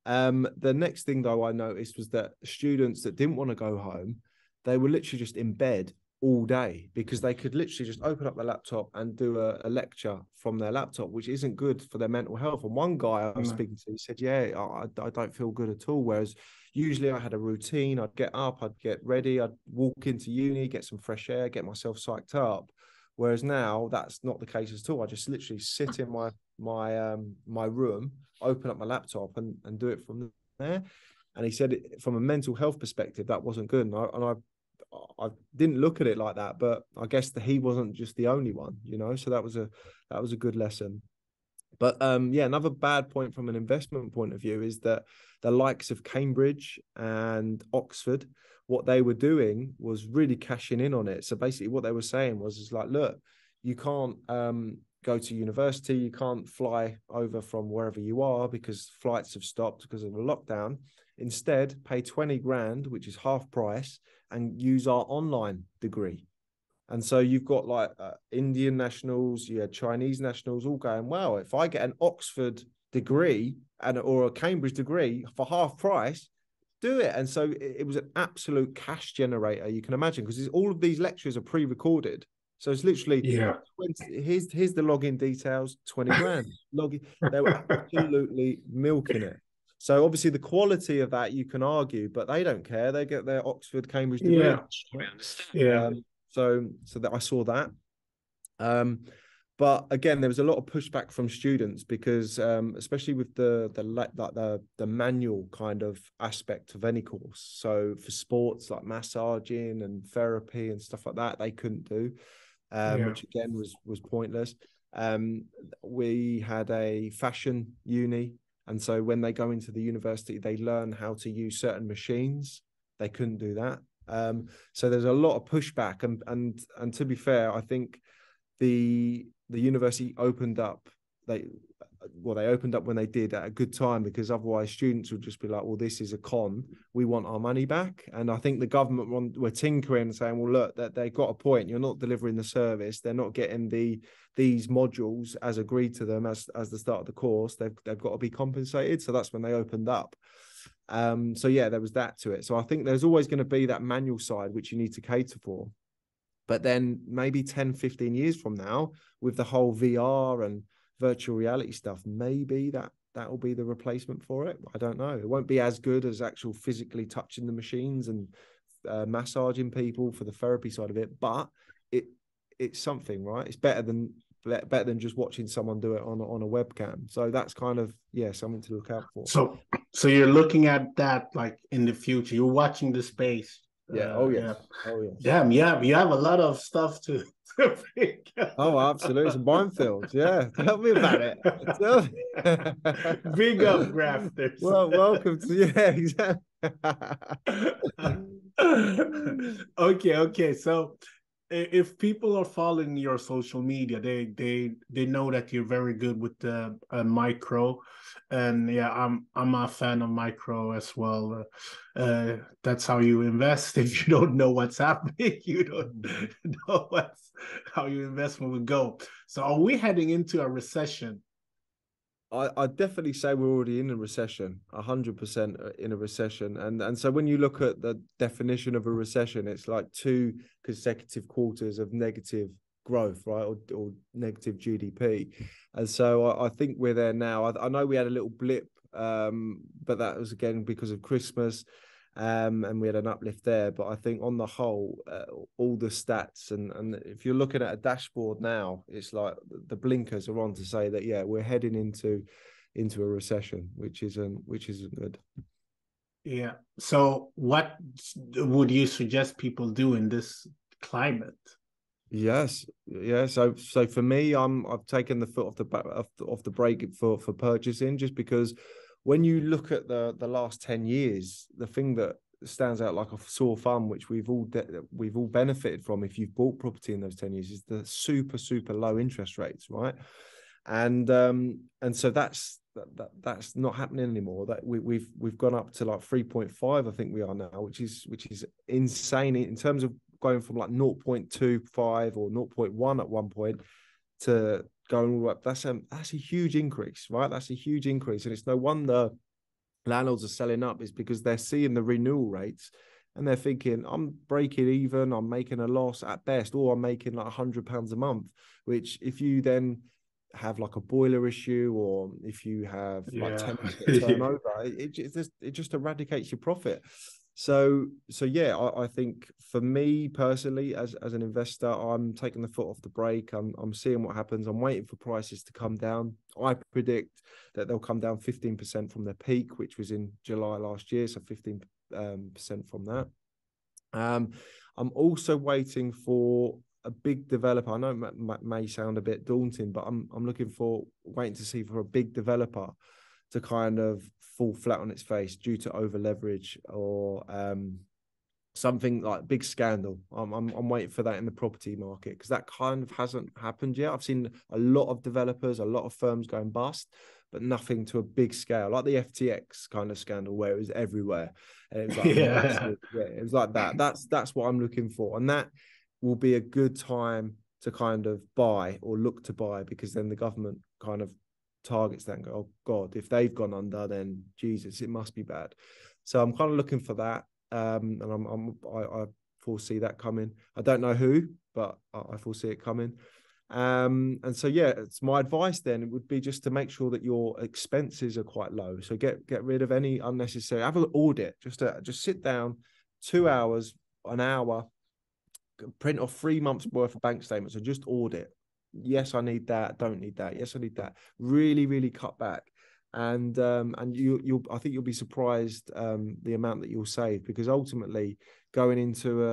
The next thing, though, I noticed was that students that didn't want to go home, they were literally just in bed all day because they could literally just open up their laptop and do a lecture from their laptop, which isn't good for their mental health. And one guy I was speaking to, he said, I don't feel good at all. Whereas usually I had a routine. I'd get up, I'd get ready, I'd walk into uni, get some fresh air, get myself psyched up. Whereas now that's not the case at all. I just literally sit in my room, open up my laptop and do it from there. And he said from a mental health perspective, that wasn't good. And I didn't look at it like that, but I guess that he wasn't just the only one, so that was a good lesson. But another bad point from an investment point of view is that the likes of Cambridge and Oxford, what they were doing was really cashing in on it. So basically what they were saying was like, look, you can't go to university, you can't fly over from wherever you are because flights have stopped because of the lockdown. Instead, pay 20 grand, which is half price, and use our online degree. And so you've got like Indian nationals, Chinese nationals all going, wow, if I get an Oxford degree or a Cambridge degree for half price, do it. And so it was an absolute cash generator, you can imagine, because all of these lectures are pre-recorded. So it's literally, here's the login details, 20 grand. They were absolutely milking it. So obviously the quality of that you can argue, but they don't care. They get their Oxford, Cambridge degree. So that I saw that. But again, there was a lot of pushback from students because, especially with the manual kind of aspect of any course. So for sports like massaging and therapy and stuff like that, they couldn't do, which again was pointless. We had a fashion uni, and so when they go into the university, they learn how to use certain machines. They couldn't do that. So there's a lot of pushback, and to be fair, I think the university opened up. They opened up when they did at a good time, because otherwise students would just be like, well, this is a con, we want our money back. And I think the government were tinkering and saying, well, look, that they got a point, you're not delivering the service, they're not getting these modules as agreed to them as the start of the course, they've got to be compensated. So that's when they opened up. So yeah, there was that to it. So I think there's always going to be that manual side which you need to cater for. But then maybe 10, 15 years from now, with the whole VR and virtual reality stuff, maybe that will be the replacement for it. I don't know. It won't be as good as actual physically touching the machines and massaging people for the therapy side of it. But it's something, right? It's better than just watching someone do it on a webcam. So that's kind of, something to look out for. So you're looking at that like in the future. You're watching the space. You have a lot of stuff to think. Absolutely. It's a minefield. Yeah, tell me about it. Big up, grafters. Well, welcome to exactly. Okay. So if people are following your social media, they know that you're very good with the micro, and I'm a fan of micro as well. That's how you invest. If you don't know what's happening, you don't know how your investment would go. So are we heading into a recession? I'd definitely say we're already in a recession, 100% in a recession. And so when you look at the definition of a recession, it's like 2 consecutive quarters of negative growth, right? Or negative GDP. And so I think we're there now. I know we had a little blip, but that was again because of Christmas. And we had an uplift there, but I think on the whole, all the stats and if you're looking at a dashboard now, it's like the blinkers are on to say that we're heading into a recession, which isn't good. Yeah. So what would you suggest people do in this climate? Yes. Yeah. So for me, I've taken the foot off the brake for purchasing, just because when you look at the last 10 years, the thing that stands out like a sore thumb, which we've all benefited from if you've bought property in those 10 years, is the super low interest rates, right? And so that's not happening anymore. That we've gone up to like 3.5, I think we are now, which is insane in terms of going from like 0.25 or 0.1 at one point to going all the way up. That's a huge increase, right? That's a huge increase. And it's no wonder landlords are selling up, is because they're seeing the renewal rates and they're thinking, I'm breaking even, I'm making a loss at best, or I'm making like £100 a month, which if you then have like a boiler issue, or if you have like tenants that turn over, it just eradicates your profit. So I think for me personally, as an investor, I'm taking the foot off the brake. I'm seeing what happens. I'm waiting for prices to come down. I predict that they'll come down 15% from their peak, which was in July last year. So 15% from that. I'm also waiting for a big developer. I know it may sound a bit daunting, but I'm waiting to see for a big developer to kind of fall flat on its face due to over leverage or something like big scandal. I'm waiting for that in the property market, because that kind of hasn't happened yet. I've seen a lot of developers, a lot of firms going bust, but nothing to a big scale, like the FTX kind of scandal where it was everywhere. And it was like massive. It was like that. That's what I'm looking for. And that will be a good time to kind of buy or look to buy, because then the government kind of targets that and go, oh God, if they've gone under, then Jesus, it must be bad. So I'm kind of looking for that. And I foresee that coming. I don't know who, but I foresee it coming. And so, yeah, it's my advice then. It would be just to make sure that your expenses are quite low. So get rid of any unnecessary, have an audit, just sit down 2 hours, an hour, print off 3 months worth of bank statements and just audit. Yes, I need that. Don't need that. Yes, I need that. Really, really cut back. And you'll I think you'll be surprised the amount that you'll save, because ultimately going into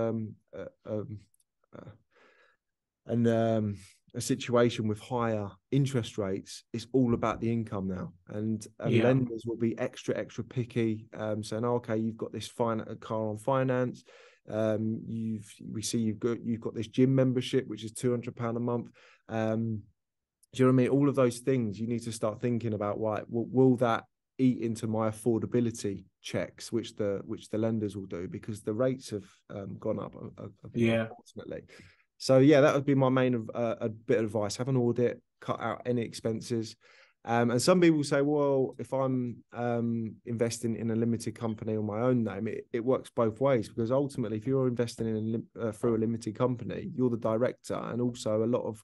a situation with higher interest rates, it's all about the income now, and lenders will be extra picky, saying, oh, okay, you've got this car on finance, we see you've got this gym membership which is £200 a month. Do you know what I mean? All of those things you need to start thinking about. Right, will that eat into my affordability checks, which the lenders will do, because the rates have gone up unfortunately. So yeah, that would be my main a bit of advice. Have an audit, cut out any expenses. And some people say, well, if I'm investing in a limited company on my own name, it works both ways, because ultimately, if you're investing in through a limited company, you're the director, and also a lot of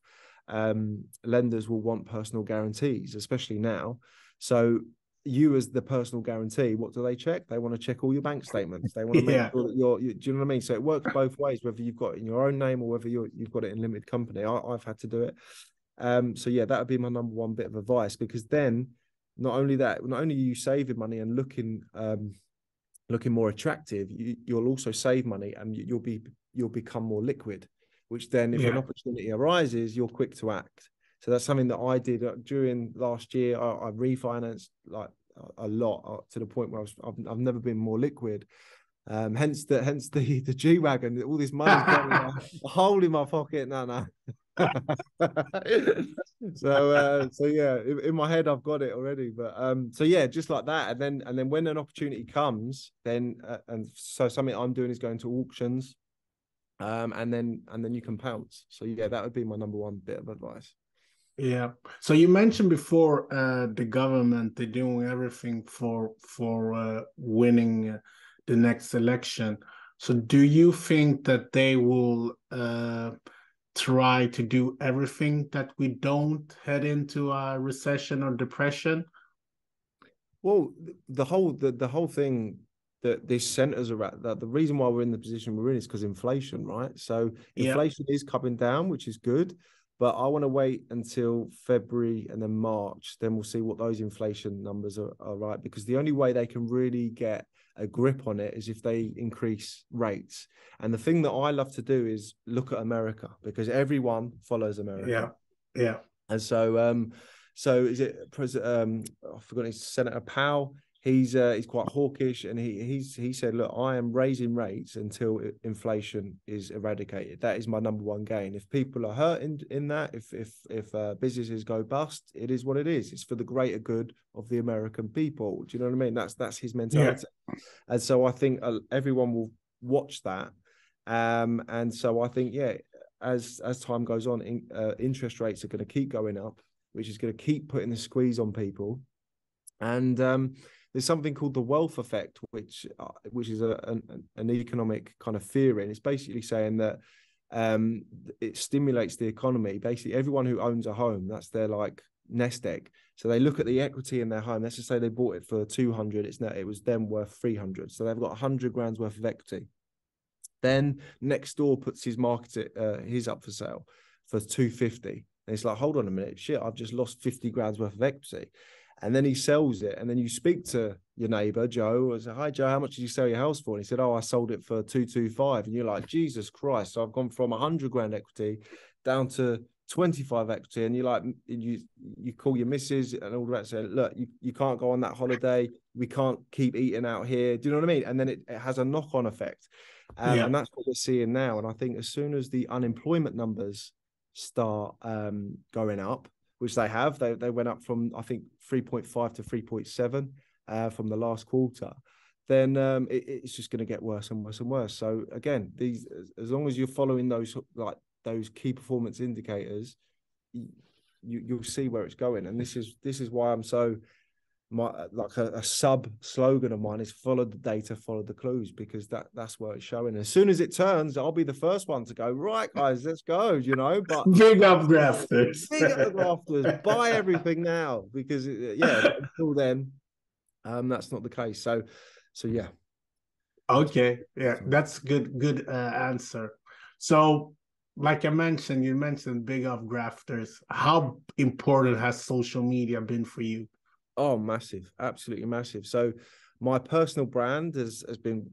lenders will want personal guarantees, especially now. So you, as the personal guarantee, what do they check? They want to check all your bank statements. They want to make sure that do you know what I mean? So it works both ways, whether you've got it in your own name or whether you've got it in a limited company. I've had to do it. So yeah, that would be my number one bit of advice, because then not only are you saving money and looking more attractive, you'll also save money, and you'll become more liquid, which then if an opportunity arises, you're quick to act. So that's something that I did during last year. I refinanced like a lot, to the point where I've never been more liquid. Hence the G-Wagon. All this money's gone a hole in my pocket. No. So yeah, in my head I've got it already. But so yeah, just like that, and then when an opportunity comes, then and so something I'm doing is going to auctions, and then you can pounce. So yeah, that would be my number one bit of advice. Yeah. So you mentioned before the government, they're doing everything for winning the next election. So do you think that they will try to do everything that we don't head into a recession or depression? Well, the whole thing that this centers around, that the reason why we're in the position we're in is because inflation, right? So inflation is coming down, which is good. But I want to wait until February and then March. Then we'll see what those inflation numbers are right. Because the only way they can really get a grip on it is if they increase rates. And the thing that I love to do is look at America, because everyone follows America. Yeah. And so is it President? I've forgotten his Senator Powell. He's quite hawkish, and he said, look, I am raising rates until inflation is eradicated. That is my number one gain. If people are hurt in that, if businesses go bust, it is what it is. It's for the greater good of the American people. Do you know what I mean? That's his mentality. Yeah. And so I think everyone will watch that. And so I think, yeah, as time goes on, interest rates are going to keep going up, which is going to keep putting the squeeze on people. And there's something called the wealth effect, which is an economic kind of theory, and it's basically saying that it stimulates the economy. Basically, everyone who owns a home, that's their like nest egg. So they look at the equity in their home. Let's just say they bought it for 200. It was then worth 300. So they've got 100 grand's worth of equity. Then next door puts his his up for sale for 250. And it's like, hold on a minute, shit, I've just lost 50 grand's worth of equity. And then he sells it, and then you speak to your neighbor Joe and say, hi Joe, how much did you sell your house for? And he said, oh, I sold it for 225. And you're like, Jesus Christ, so I've gone from 100 grand equity down to 25 equity. And you're like, you call your missus and all that, say, look, you can't go on that holiday, we can't keep eating out here. Do you know what I mean? And then it has a knock-on effect. And that's what we're seeing now. And I think as soon as the unemployment numbers start going up, which they have, they went up from, I think, 3.5 to 3.7 from the last quarter, then it's just going to get worse and worse and worse. So again, as long as you're following those key performance indicators, you'll see where it's going. And this is why I'm so, like a sub slogan of mine is follow the data, follow the clues, because that's where it's showing. As soon as it turns, I'll be the first one to go, right, guys, let's go, but big up grafters. big up the grafters, buy everything now, because but until then, that's not the case. So yeah. Okay, yeah, that's good answer. So, like you mentioned big up grafters. How important has social media been for you? Oh, massive, absolutely massive. So my personal brand has been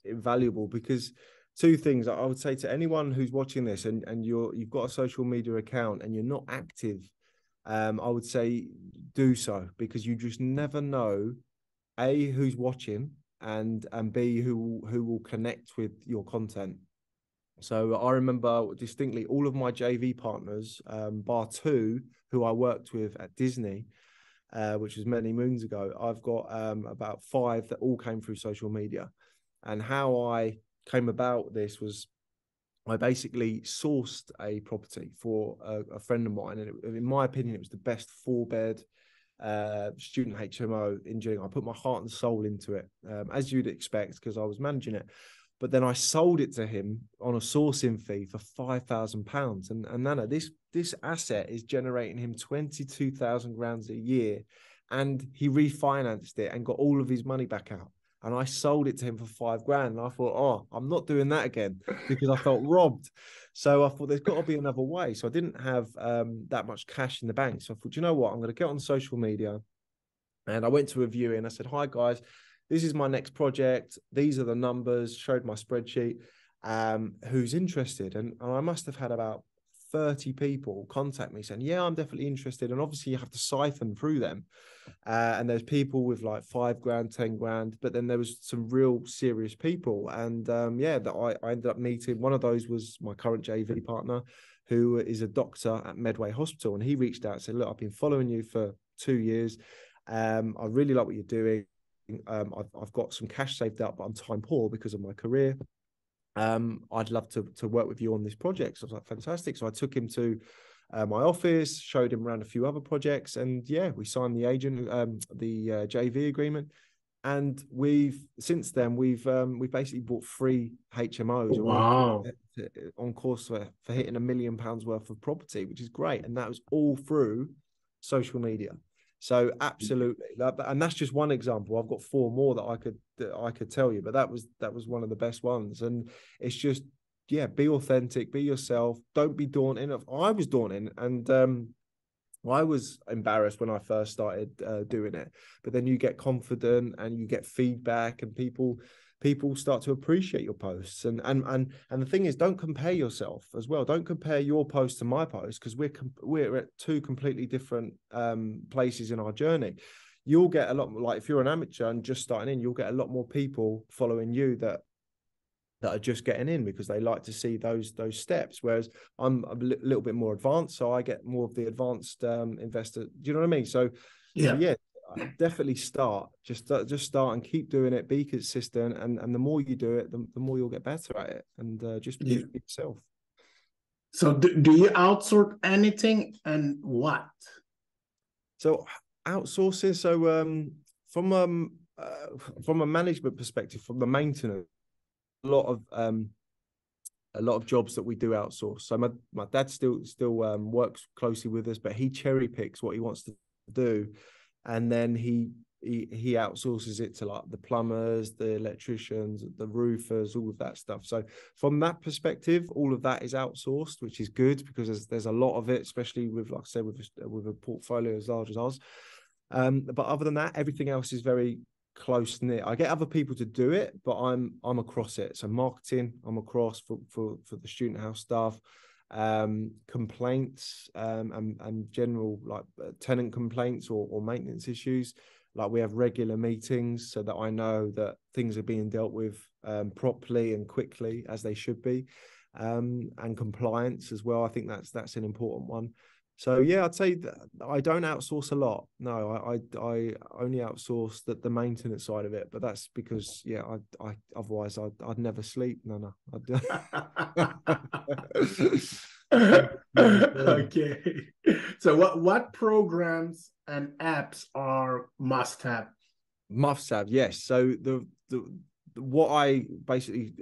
invaluable, because two things I would say to anyone who's watching this and you've got a social media account and you're not active, I would say do so, because you just never know A, who's watching, and B, who will connect with your content. So I remember distinctly all of my JV partners, bar two, who I worked with at Disney, which was many moons ago. I've got about 5 that all came through social media. And how I came about this was I basically sourced a property for a friend of mine. And in my opinion, it was the best 4-bed student HMO in Gillingham. I put my heart and soul into it, as you'd expect, because I was managing it. But then I sold it to him on a sourcing fee for £5,000. And Nana, this asset is generating him 22,000 grand a year. And he refinanced it and got all of his money back out. And I sold it to him for £5,000. And I thought, oh, I'm not doing that again, because I felt robbed. So I thought there's got to be another way. So I didn't have that much cash in the bank. So I thought, you know what? I'm going to get on social media. And I went to a viewing. I said, hi, guys. This is my next project. These are the numbers, showed my spreadsheet. Who's interested? And I must have had about 30 people contact me saying, yeah, I'm definitely interested. And obviously you have to siphon through them. And there's people with like £5,000, £10,000, but then there was some real serious people. And that I ended up meeting. One of those was my current JV partner, who is a doctor at Medway Hospital. And he reached out and said, look, I've been following you for 2 years. I really like what you're doing. I've got some cash saved up, but I'm time poor because of my career. I'd love to work with you on this project. So I was like, fantastic. So I took him to my office, showed him around a few other projects, and we signed the JV agreement. And since then we've basically bought 3 HMOs. Wow. On course for hitting £1 million worth of property, which is great. And that was all through social media. So absolutely, and that's just one example. I've got 4 more that I could tell you, but that was one of the best ones. And it's just, be authentic, be yourself. Don't be daunting. I was daunting, and I was embarrassed when I first started doing it. But then you get confident, and you get feedback, and people start to appreciate your posts. And the thing is, don't compare yourself as well. Don't compare your post to my post, because we're at 2 completely different places in our journey. You'll get a lot more, like if you're an amateur and just starting in, you'll get a lot more people following you that are just getting in, because they like to see those steps. Whereas I'm a little bit more advanced, so I get more of the advanced investor. Do you know what I mean? So definitely start. Just start and keep doing it. Be consistent, and the more you do it, the more you'll get better at it. And just be yourself. So do you outsource anything, and what? So outsourcing. So from a management perspective, from the maintenance, a lot of jobs that we do outsource. So my dad still works closely with us, but he cherry picks what he wants to do, and then he outsources it to like the plumbers, the electricians, the roofers, all of that stuff. So from that perspective, all of that is outsourced, which is good, because there's a lot of it, especially with, like I said, with a portfolio as large as ours. But other than that, everything else is very close knit. I get other people to do it, but I'm across it. So marketing, I'm across for the student house stuff, complaints, and general like tenant complaints or maintenance issues. Like we have regular meetings so that I know that things are being dealt with properly and quickly, as they should be, and compliance as well. I think that's an important one. So I'd say that I don't outsource a lot. No, I only outsource the maintenance side of it, but that's because otherwise I'd never sleep. No. Okay. So what programs and apps are must have? Must have, yes. So the what I basically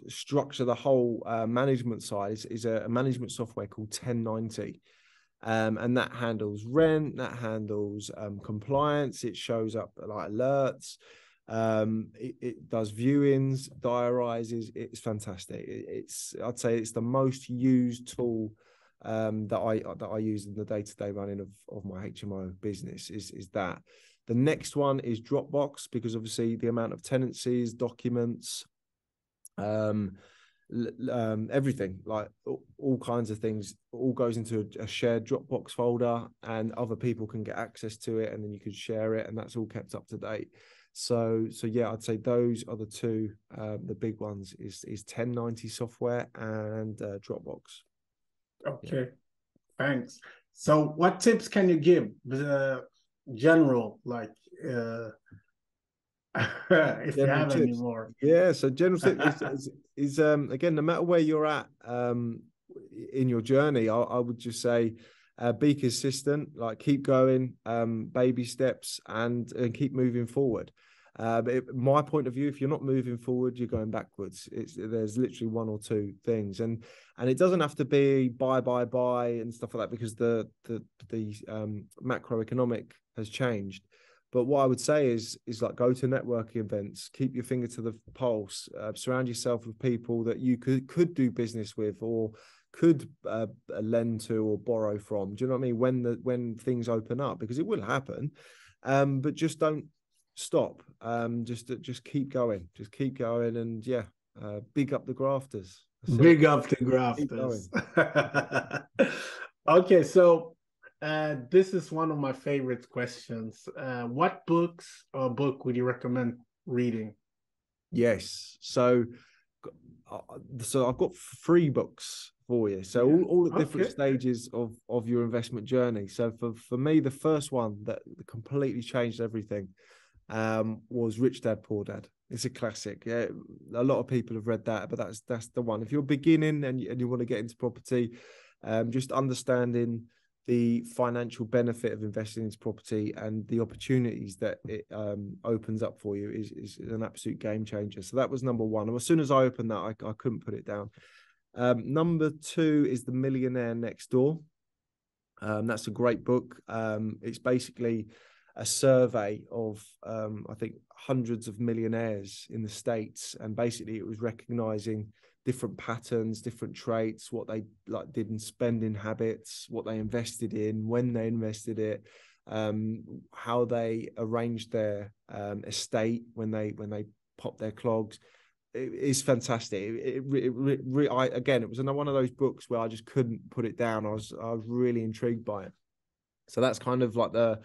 structure the whole management side is a management software called 1090. And that handles rent, that handles compliance. It shows up like alerts. It does viewings, diarizes. It's fantastic. I'd say it's the most used tool that I use in the day-to-day running of my HMO business is that. The next one is Dropbox, because obviously the amount of tenancies, documents, everything, like all kinds of things, all goes into a shared Dropbox folder, and other people can get access to it, and then you can share it, and that's all kept up to date. So yeah, I'd say those are the two, the big ones is 1090 software and Dropbox. Okay, yeah. Thanks. So what tips can you give general, like if you have any more? Yeah, so general tips is again, no matter where you're at in your journey, I would just say be consistent, like keep going, baby steps, and keep moving forward. My point of view, if you're not moving forward, you're going backwards. There's literally one or two things, and it doesn't have to be buy and stuff like that, because the macroeconomic has changed. But what I would say is like go to networking events, keep your finger to the pulse, surround yourself with people that you could do business with or could lend to or borrow from. Do you know what I mean? When things open up, because it will happen, but just don't stop. Just keep going, and yeah, big up the grafters. Big up the grafters. Okay, so this is one of my favorite questions. What books or book would you recommend reading? Yes, so I've got 3 books for you. So yeah. all at different stages of your investment journey. So for me, the first one that completely changed everything was Rich Dad Poor Dad. It's a classic. Yeah, a lot of people have read that, but that's the one. If you're beginning and you want to get into property, just understanding the financial benefit of investing into property and the opportunities that it opens up for you is an absolute game changer. So that was number 1. And as soon as I opened that, I couldn't put it down. Number 2 is The Millionaire Next Door. That's a great book. It's basically a survey of I think hundreds of millionaires in the States, and basically it was recognizing different patterns, different traits, what they did in spending habits, what they invested in, when they invested it, how they arranged their estate when they popped their clogs. It is fantastic. Again, it was one of those books where I just couldn't put it down. I was really intrigued by it. So that's kind of like the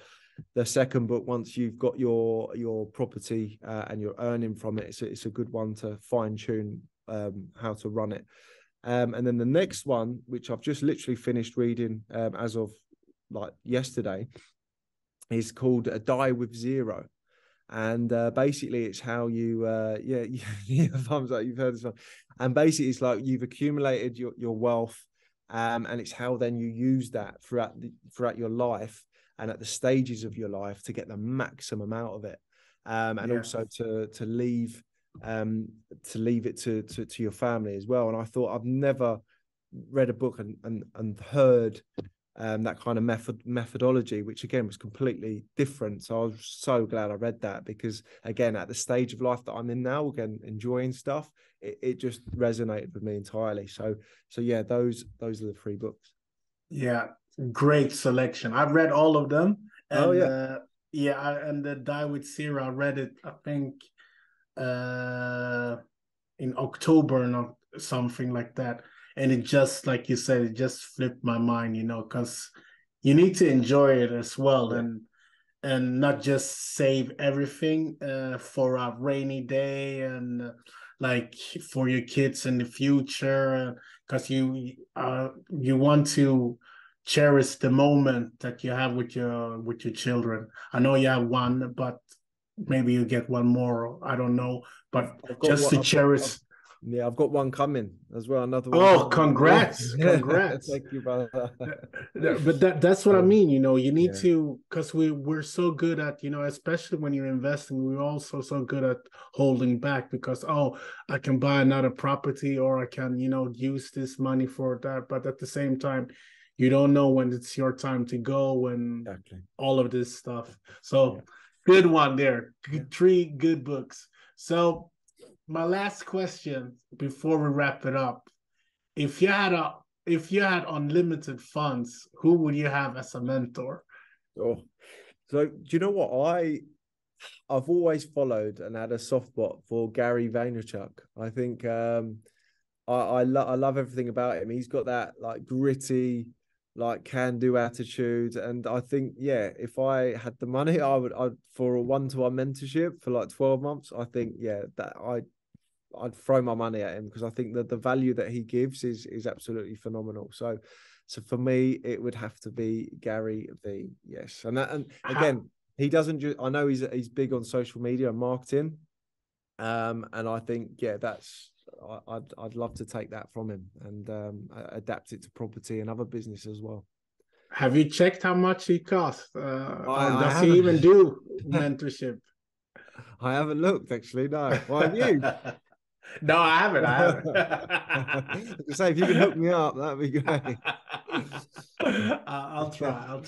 second book. Once you've got your property and you're earning from it, it's a good one to fine tune how to run it. And then the next one, which I've just literally finished reading as of like yesterday, is called Die with Zero. And basically it's how you thumbs up, you've heard this one. And basically it's like you've accumulated your wealth, and it's how then you use that throughout your life and at the stages of your life to get the maximum out of it, and also to leave it to your family as well. And I thought, I've never read a book and heard that kind of methodology, which again was completely different. So I was so glad I read that, because again, at the stage of life that I'm in now, again, enjoying stuff, it just resonated with me entirely. So yeah, those are the 3 books. Yeah, great selection. I've read all of them. And and the Die with Zero, I read it, I think in October or something like that. And it just, like you said, it just flipped my mind, because you need to enjoy it as well, and not just save everything for a rainy day and like for your kids in the future, because you want to cherish the moment that you have with your children. I know you have one, but maybe you get one more. I don't know, but just to cherish. Yeah, I've got one coming as well. Another one Oh, coming. congrats. Yeah. Congrats. Thank you, brother. But that's what I mean. You need Yeah. to, because we're so good at, especially when you're investing, we're also so good at holding back because, oh, I can buy another property or I can, use this money for that. But at the same time, you don't know when it's your time to go, when Exactly. all of this stuff. So good one there. Three good books. So my last question before we wrap it up. If you had unlimited funds, who would you have as a mentor? Oh, so do you know what I've always followed and had a soft spot for Gary Vaynerchuk. I think I love everything about him. He's got that like gritty, like can-do attitude, and I think if I had the money, I'd for a one-to-one mentorship for like 12 months. I think that I'd throw my money at him because I think that the value that he gives is absolutely phenomenal. So for me, it would have to be Gary V. Yes, and again, he doesn't just. I know he's big on social media and marketing, and I think that's. I'd love to take that from him and adapt it to property and other business as well. Have you checked how much he costs? Or does he haven't. even do mentorship? I haven't looked actually. No. Well, have you? No, I haven't. Say if you can hook me up, that'd be great. I'll try.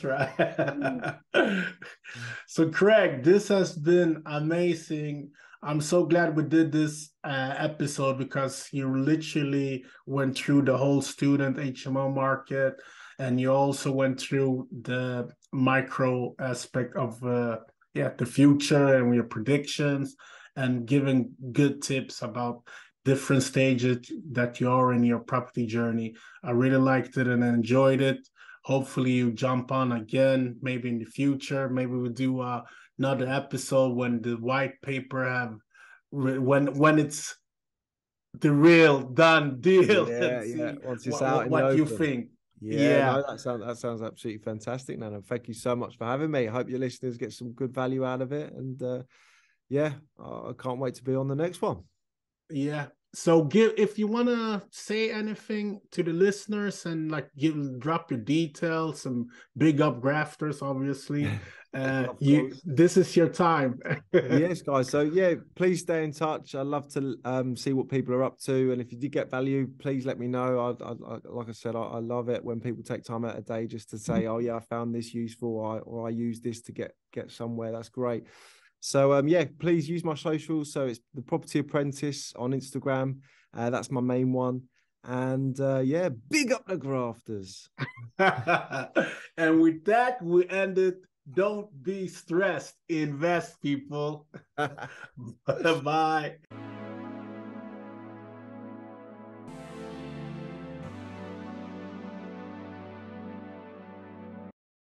So, Craig, this has been amazing. I'm so glad we did this episode because you literally went through the whole student HMO market, and you also went through the micro aspect of the future and your predictions, and giving good tips about different stages that you are in your property journey. I really liked it and enjoyed it. Hopefully you jump on again, maybe in the future. Maybe we'll do another episode when the white paper when it's the real done deal. Yeah, and see once it's out in the what you open. think. Yeah, no, that sounds absolutely fantastic, Nana. Thank you so much for having me. I hope your listeners get some good value out of it. And I can't wait to be on the next one. Yeah. So if you want to say anything to the listeners and like drop your details, some big up grafters, obviously. This is your time. Yes, guys. So please stay in touch. I'd love to see what people are up to, and if you did get value, please let me know. Like I said, I love it when people take time out of the day just to say, oh yeah, I found this useful, or I use this to get somewhere. That's great. So please use my socials. So it's the Property Apprentice on Instagram. That's my main one. And big up the grafters. And with that, we ended. Don't be stressed. Invest, people. Bye.